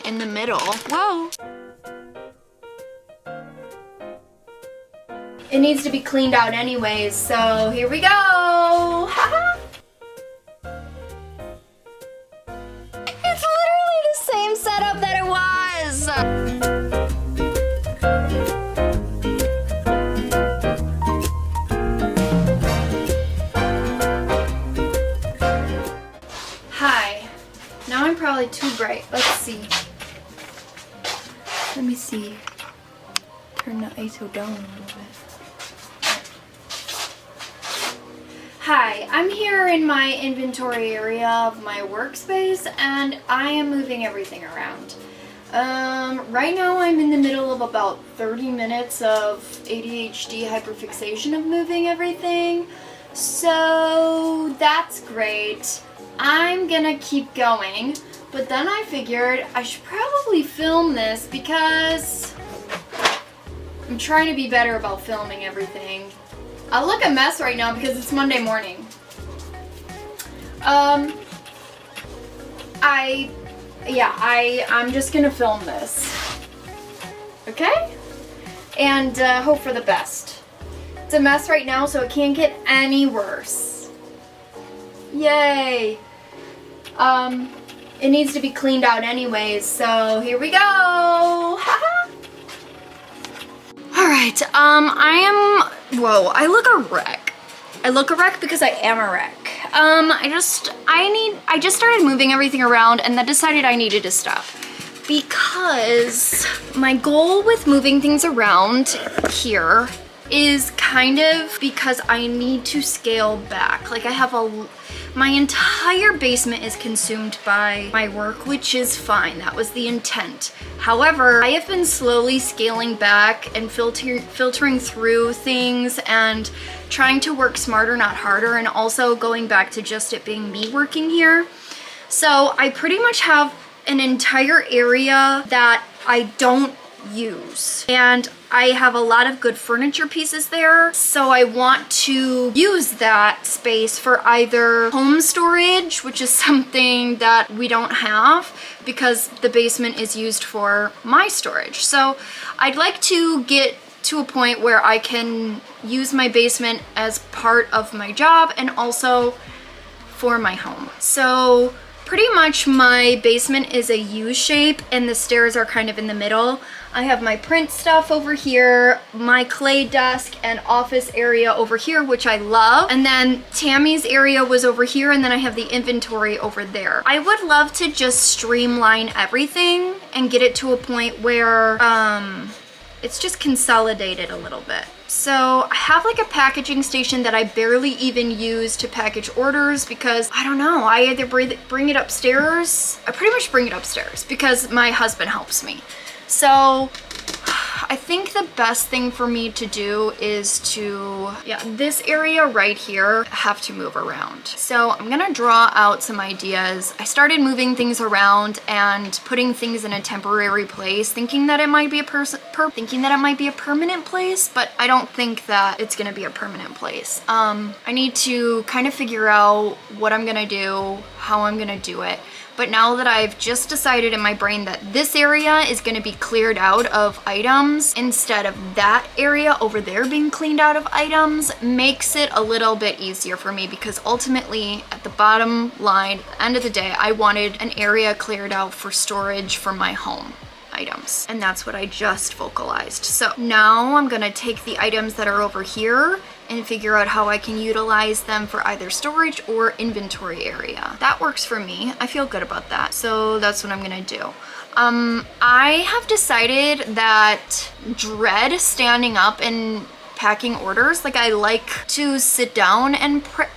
in the middle. Whoa. It needs to be cleaned out anyways, so here we go. It's literally the same setup that it was. Hi. Now I'm probably too bright. Let's see. Let me see. Turn the ISO down a little bit. Hi, I'm here in my inventory area of my workspace and I am moving everything around. Right now I'm in the middle of about 30 minutes of ADHD hyperfixation of moving everything. So that's great. I'm gonna keep going, but then I figured I should probably film this because I'm trying to be better about filming everything. I look a mess right now because it's Monday morning. I'm just gonna film this. Okay? And hope for the best. It's a mess right now, so it can't get any worse. Yay! It needs to be cleaned out anyways, so here we go! Alright, I look a wreck. I look a wreck because I am a wreck. I just started moving everything around and then decided I needed to stop. Because my goal with moving things around here is kind of because I need to scale back. Like my entire basement is consumed by my work, which is fine. That was the intent. However, I have been slowly scaling back and filtering through things and trying to work smarter, not harder, and also going back to just it being me working here. So I pretty much have an entire area that I don't use. And I have a lot of good furniture pieces there, so I want to use that space for either home storage, which is something that we don't have because the basement is used for my storage. So I'd like to get to a point where I can use my basement as part of my job and also for my home. So pretty much my basement is a U-shape and the stairs are kind of in the middle. I have my print stuff over here, my clay desk and office area over here, which I love. And then Tammy's area was over here, and then I have the inventory over there. I would love to just streamline everything and get it to a point where it's just consolidated a little bit. So I have like a packaging station that I barely even use to package orders because I don't know, I either bring it upstairs. I pretty much bring it upstairs because my husband helps me. So I think the best thing for me to do is this area right here, have to move around. So I'm gonna draw out some ideas. I started moving things around and putting things in a temporary place, thinking that it might be a permanent place, but I don't think that it's gonna be a permanent place. I need to kind of figure out what I'm gonna do, how I'm gonna do it. But now that I've just decided in my brain that this area is going to be cleared out of items instead of that area over there being cleaned out of items, makes it a little bit easier for me because ultimately at the bottom line, at the end of the day, I wanted an area cleared out for storage for my home items. And that's what I just vocalized. So now I'm gonna take the items that are over here and figure out how I can utilize them for either storage or inventory area. That works for me. I feel good about that. So that's what I'm gonna do. I have decided that dread standing up and packing orders. Like I like to sit down and prep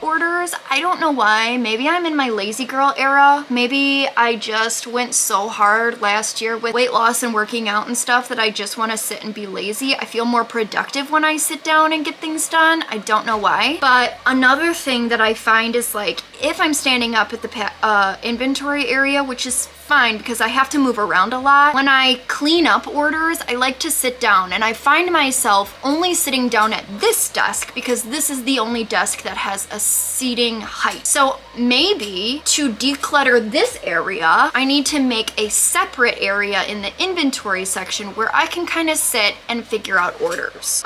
orders. I don't know why. Maybe I'm in my lazy girl era. Maybe I just went so hard last year with weight loss and working out and stuff that I just want to sit and be lazy. I feel more productive when I sit down and get things done. I don't know why. But another thing that I find is like if I'm standing up at the inventory area, which is fine because I have to move around a lot. When I clean up orders, I like to sit down, and I find myself only sitting down at this desk because this is the only desk that has a seating height. So maybe to declutter this area, I need to make a separate area in the inventory section where I can kind of sit and figure out orders.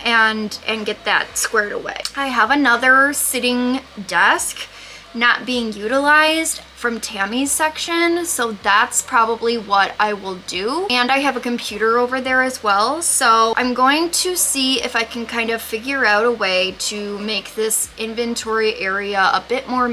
And get that squared away. I have another sitting desk not being utilized from Tammy's section, so that's probably what I will do. And I have a computer over there as well, so I'm going to see if I can kind of figure out a way to make this inventory area a bit more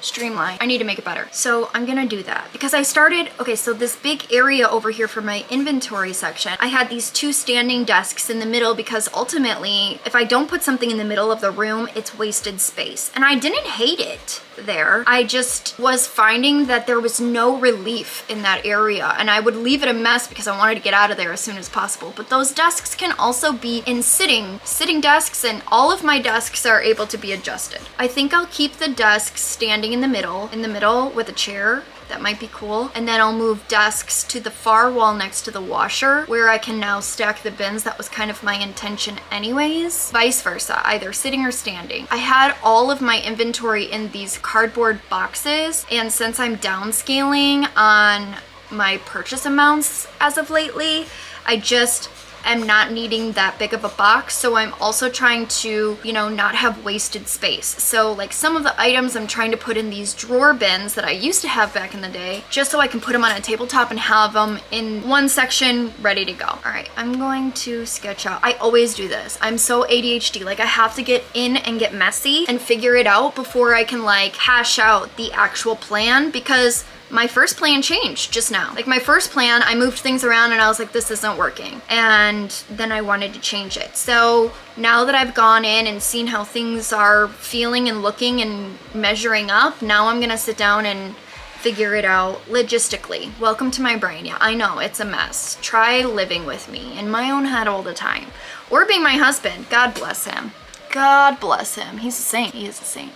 streamlined. I need to make it better. So I'm gonna do that because I started, okay, so this big area over here for my inventory section, I had these two standing desks in the middle because ultimately, if I don't put something in the middle of the room, it's wasted space. And I didn't hate it there. I just was finding that there was no relief in that area, and I would leave it a mess because I wanted to get out of there as soon as possible. But those desks can also be in sitting desks, and all of my desks are able to be adjusted. I think I'll keep the desks standing in the middle with a chair. That might be cool. And then I'll move desks to the far wall next to the washer where I can now stack the bins. That was kind of my intention anyways. Vice versa, either sitting or standing. I had all of my inventory in these cardboard boxes, and since I'm downscaling on my purchase amounts as of lately, I just am not needing that big of a box. So I'm also trying to, you know, not have wasted space. So like some of the items I'm trying to put in these drawer bins that I used to have back in the day, just so I can put them on a tabletop and have them in one section ready to go. All right, I'm going to sketch out. I always do this. I'm so ADHD. Like I have to get in and get messy and figure it out before I can like hash out the actual plan, because my first plan changed just now. Like my first plan, I moved things around and I was like, this isn't working. And then I wanted to change it. So now that I've gone in and seen how things are feeling and looking and measuring up, now I'm gonna sit down and figure it out logistically. Welcome to my brain. Yeah, I know, it's a mess. Try living with me in my own head all the time. Or being my husband. God bless him. God bless him. He's a saint. He is a saint.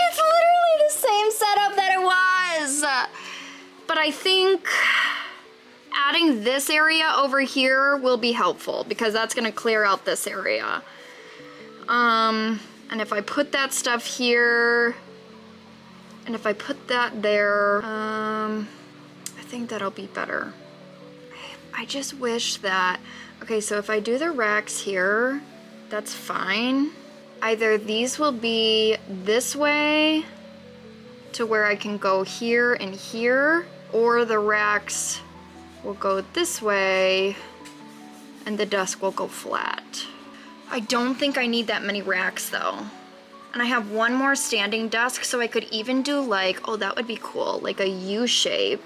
It's literally the same setup that it was. But I think adding this area over here will be helpful because that's gonna clear out this area. And if I put that stuff here, and if I put that there, I think that'll be better. I just wish that, okay, so if I do the racks here, that's fine. Either these will be this way to where I can go here and here, or the racks will go this way and the desk will go flat. I don't think I need that many racks though. And I have one more standing desk, so I could even do like, oh, that would be cool, like a U shape,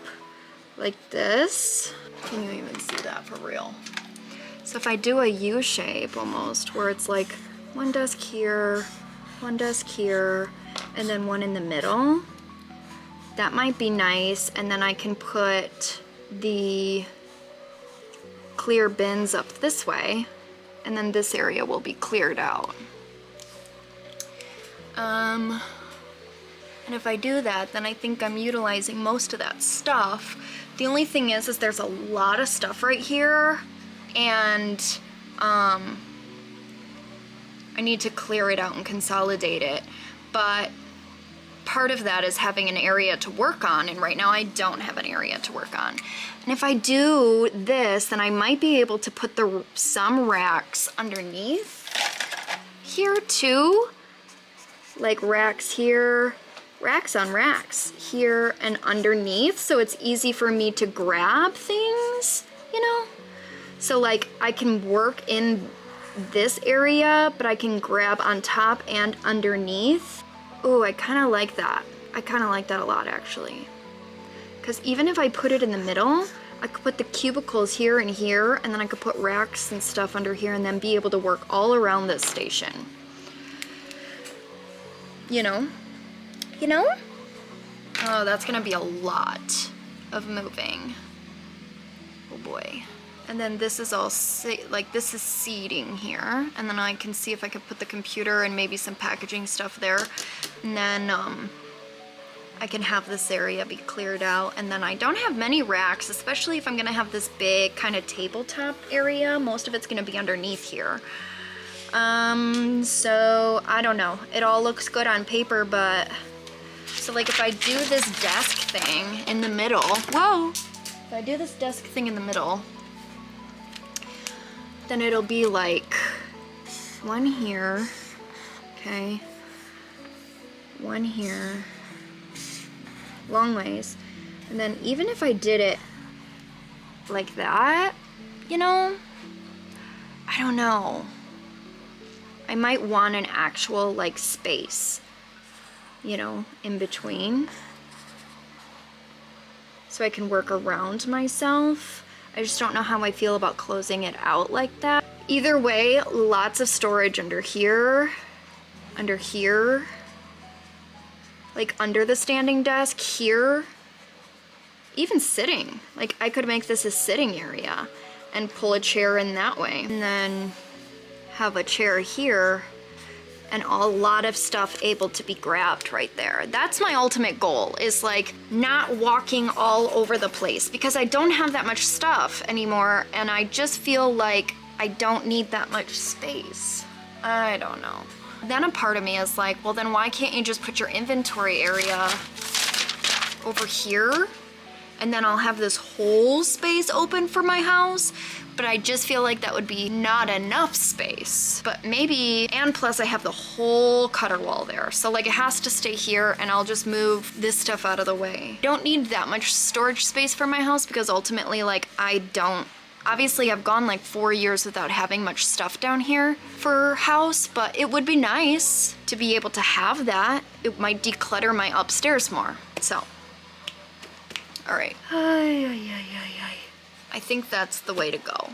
like this. Can you even see that for real? So if I do a U shape almost, where it's like one desk here, and then one in the middle, that might be nice. And then I can put the clear bins up this way, and then this area will be cleared out. And if I do that, then I think I'm utilizing most of that stuff. The only thing is there's a lot of stuff right here, and I need to clear it out and consolidate it. But part of that is having an area to work on, and right now I don't have an area to work on. And if I do this, then I might be able to put some racks underneath here too. Like racks here, racks on racks here and underneath, so it's easy for me to grab things, you know? So like I can work in this area, but I can grab on top and underneath. Ooh, I kind of like that. I kind of like that a lot actually. Because even if I put it in the middle, I could put the cubicles here and here, and then I could put racks and stuff under here and then be able to work all around this station. You know? You know? Oh, that's gonna be a lot of moving. Oh boy. And then this is all, like this is seating here. And then I can see if I could put the computer and maybe some packaging stuff there. And then I can have this area be cleared out. And then I don't have many racks, especially if I'm gonna have this big kind of tabletop area. Most of it's gonna be underneath here. So I don't know. It all looks good on paper, but so like if I do this desk thing in the middle, whoa! If I do this desk thing in the middle, then it'll be like one here, okay, one here, long ways, and then even if I did it like that, you know, I don't know. I might want an actual like space, you know, in between, so I can work around myself. I just don't know how I feel about closing it out like that. Either way, lots of storage under here, like under the standing desk here, even sitting. Like I could make this a sitting area. and pull a chair in that way. And then have a chair here and a lot of stuff able to be grabbed right there. That's my ultimate goal, is like not walking all over the place, because I don't have that much stuff anymore and I just feel like I don't need that much space. I don't know. Then a part of me is like, well then why can't you just put your inventory area over here? And then I'll have this whole space open for my house. But I just feel like that would be not enough space. But maybe, and plus I have the whole cutter wall there. So like it has to stay here and I'll just move this stuff out of the way. Don't need that much storage space for my house because ultimately like I don't, obviously I've gone like 4 years without having much stuff down here for house, but it would be nice to be able to have that. It might declutter my upstairs more, so. All right. I think that's the way to go.